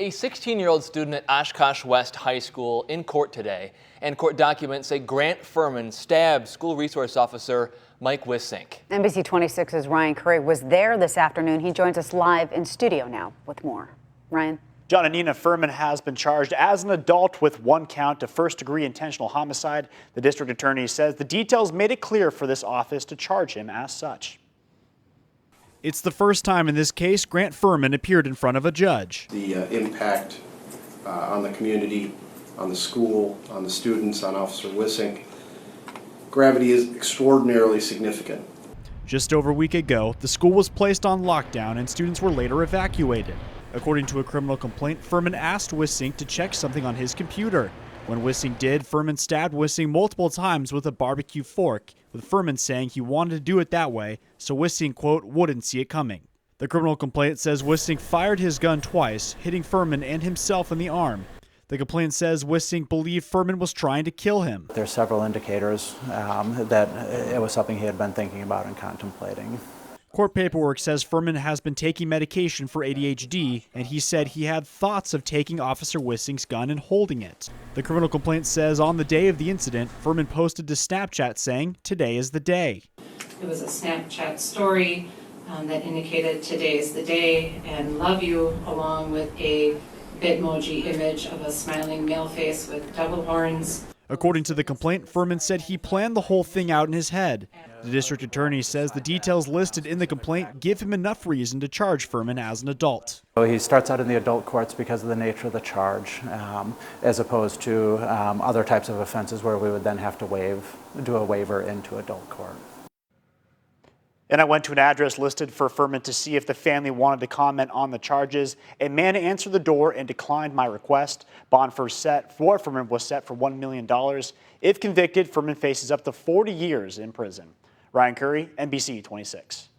A 16-year-old student at Oshkosh West High School in court today, and court documents say Grant Furman stabbed school resource officer Mike Wissink. NBC 26's Ryan Curry was there this afternoon. He joins us live in studio now with more. Ryan. John and Nina, Furman has been charged as an adult with one count of first-degree intentional homicide. The district attorney says the details made it clear for this office to charge him as such. It's the first time in this case Grant Furman appeared in front of a judge. The impact on the community, on the school, on the students, on Officer Wissink, gravity is extraordinarily significant. Just over a week ago, the school was placed on lockdown and students were later evacuated. According to a criminal complaint, Furman asked Wissink to check something on his computer. When Wissink did, Furman stabbed Wissink multiple times with a barbecue fork, with Furman saying he wanted to do it that way, so Wissink, quote, wouldn't see it coming. The criminal complaint says Wissink fired his gun twice, hitting Furman and himself in the arm. The complaint says Wissink believed Furman was trying to kill him. There's several indicators that it was something he had been thinking about and contemplating. Court paperwork says Furman has been taking medication for ADHD, and he said he had thoughts of taking Officer Wissink's gun and holding it. The criminal complaint says on the day of the incident, Furman posted to Snapchat saying, "Today is the day." It was a Snapchat story that indicated today is the day and love you, along with a Bitmoji image of a smiling male face with devil horns. According to the complaint, Furman said he planned the whole thing out in his head. The district attorney says the details listed in the complaint give him enough reason to charge Furman as an adult. He starts out in the adult courts because of the nature of the charge, as opposed to other types of offenses where we would then have to do a waiver into adult court. And I went to an address listed for Furman to see if the family wanted to comment on the charges. A man answered the door and declined my request. Bond for Furman was set for $1 million. If convicted, Furman faces up to 40 years in prison. Ryan Curry, NBC 26.